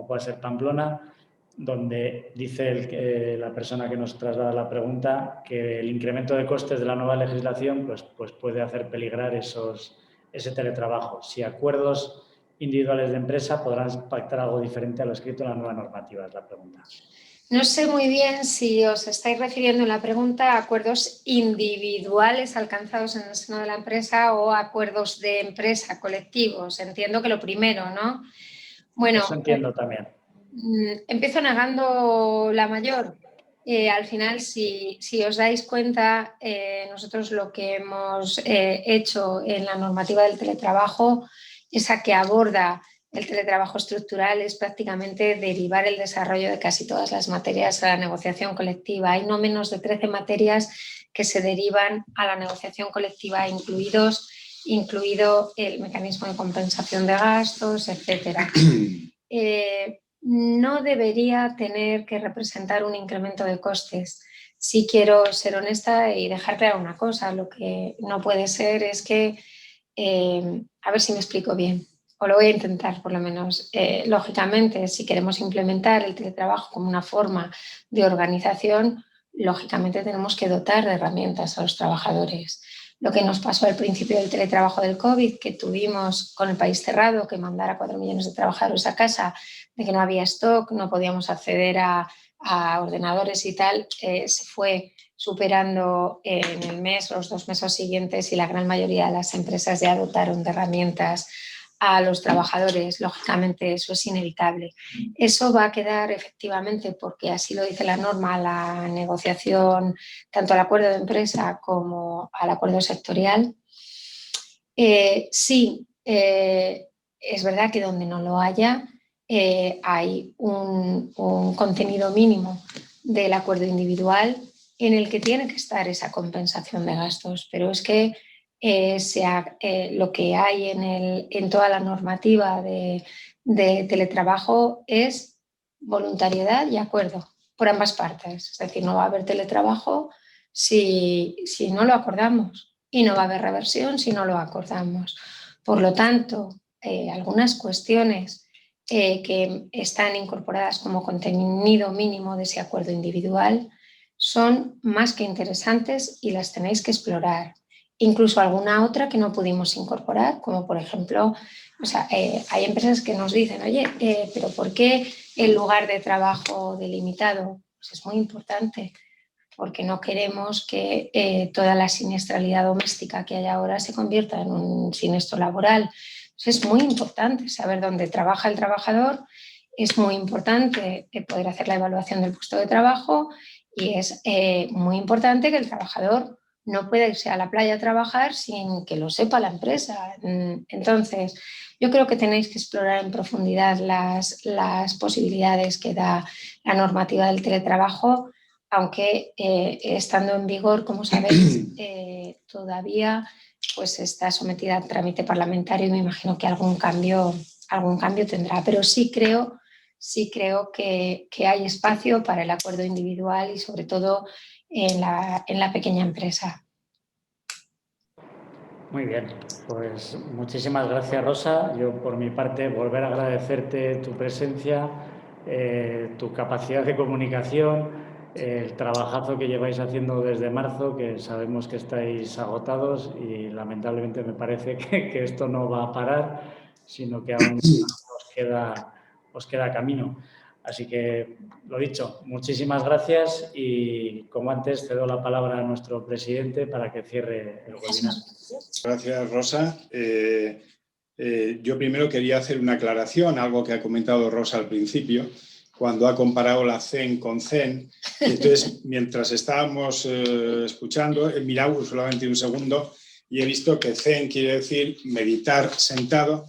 puede ser Pamplona, donde dice la persona que nos traslada la pregunta que el incremento de costes de la nueva legislación pues puede hacer peligrar ese teletrabajo. Si acuerdos individuales de empresa podrán pactar algo diferente a lo escrito en la nueva normativa, es la pregunta. No sé muy bien si os estáis refiriendo en la pregunta a acuerdos individuales alcanzados en el seno de la empresa o acuerdos de empresa colectivos. Entiendo que lo primero, ¿no? Bueno, eso entiendo también. Empiezo negando la mayor. Al final, si os dais cuenta, nosotros lo que hemos hecho en la normativa del teletrabajo, esa que aborda el teletrabajo estructural, es prácticamente derivar el desarrollo de casi todas las materias a la negociación colectiva. Hay no menos de 13 materias que se derivan a la negociación colectiva, incluido el mecanismo de compensación de gastos, etc. No debería tener que representar un incremento de costes. Sí quiero ser honesta y dejar clara una cosa, lo que no puede ser es que, a ver si me explico bien, o lo voy a intentar por lo menos. Lógicamente, si queremos implementar el teletrabajo como una forma de organización, lógicamente tenemos que dotar de herramientas a los trabajadores. Lo que nos pasó al principio del teletrabajo del COVID, que tuvimos con el país cerrado que mandar a 4 millones de trabajadores a casa, de que no había stock, no podíamos acceder a ordenadores y tal, se fue superando en el mes, los 2 meses siguientes, y la gran mayoría de las empresas ya dotaron de herramientas a los trabajadores. Lógicamente eso es inevitable. Eso va a quedar efectivamente, porque así lo dice la norma, la negociación, tanto al acuerdo de empresa como al acuerdo sectorial. Sí, es verdad que donde no lo haya, hay un contenido mínimo del acuerdo individual en el que tiene que estar esa compensación de gastos, pero es que lo que hay en toda la normativa de teletrabajo es voluntariedad y acuerdo por ambas partes. Es decir, no va a haber teletrabajo si no lo acordamos, y no va a haber reversión si no lo acordamos. Por lo tanto, algunas cuestiones que están incorporadas como contenido mínimo de ese acuerdo individual son más que interesantes y las tenéis que explorar. Incluso alguna otra que no pudimos incorporar, como por ejemplo, hay empresas que nos dicen, oye, pero ¿por qué el lugar de trabajo delimitado? Pues es muy importante, porque no queremos que toda la siniestralidad doméstica que hay ahora se convierta en un siniestro laboral. Entonces, es muy importante saber dónde trabaja el trabajador, es muy importante poder hacer la evaluación del puesto de trabajo, y es muy importante que el trabajador no pueda irse a la playa a trabajar sin que lo sepa la empresa. Entonces, yo creo que tenéis que explorar en profundidad las posibilidades que da la normativa del teletrabajo, aunque estando en vigor, como sabéis, todavía pues está sometida a trámite parlamentario y me imagino que algún cambio tendrá. Pero sí creo que hay espacio para el acuerdo individual y sobre todo en la pequeña empresa. Muy bien, pues muchísimas gracias, Rosa. Yo por mi parte volver a agradecerte tu presencia, tu capacidad de comunicación, el trabajazo que lleváis haciendo desde marzo, que sabemos que estáis agotados y lamentablemente me parece que esto no va a parar, sino que aún os queda camino. Así que, lo dicho, muchísimas gracias y, como antes, cedo la palabra a nuestro presidente para que cierre el webinar. Gracias, Rosa. Yo primero quería hacer una aclaración, algo que ha comentado Rosa al principio. cuando ha comparado la Zen con Zen. Entonces, mientras estábamos escuchando, he mirado solamente un segundo y he visto que Zen quiere decir meditar sentado,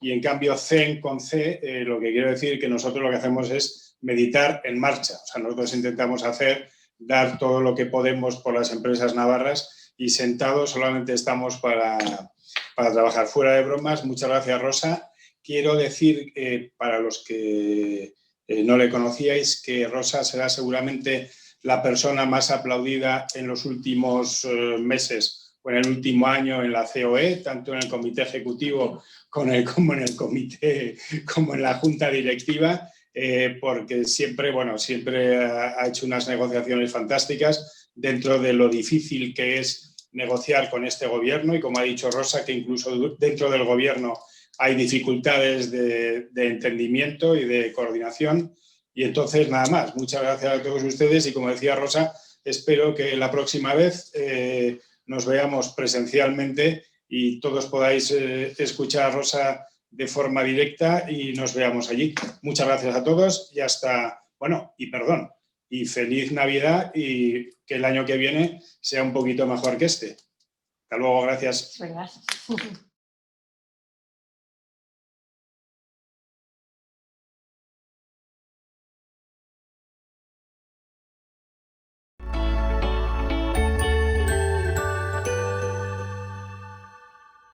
y en cambio Zen con C lo que quiere decir que nosotros lo que hacemos es meditar en marcha. O sea, nosotros intentamos dar todo lo que podemos por las empresas navarras, y sentados solamente estamos para trabajar. Fuera de bromas, muchas gracias, Rosa. Quiero decir, para los que no le conocíais, que Rosa será seguramente la persona más aplaudida en los últimos meses o en el último año en la COE, tanto en el comité ejecutivo como en el comité, como en la junta directiva, porque siempre ha hecho unas negociaciones fantásticas dentro de lo difícil que es negociar con este gobierno, y como ha dicho Rosa, que incluso dentro del gobierno hay dificultades de entendimiento y de coordinación. Y entonces, nada más, muchas gracias a todos ustedes, y como decía Rosa, espero que la próxima vez nos veamos presencialmente y todos podáis escuchar a Rosa de forma directa y nos veamos allí. Muchas gracias a todos y y feliz Navidad, y que el año que viene sea un poquito mejor que este. Hasta luego, gracias. Es verdad.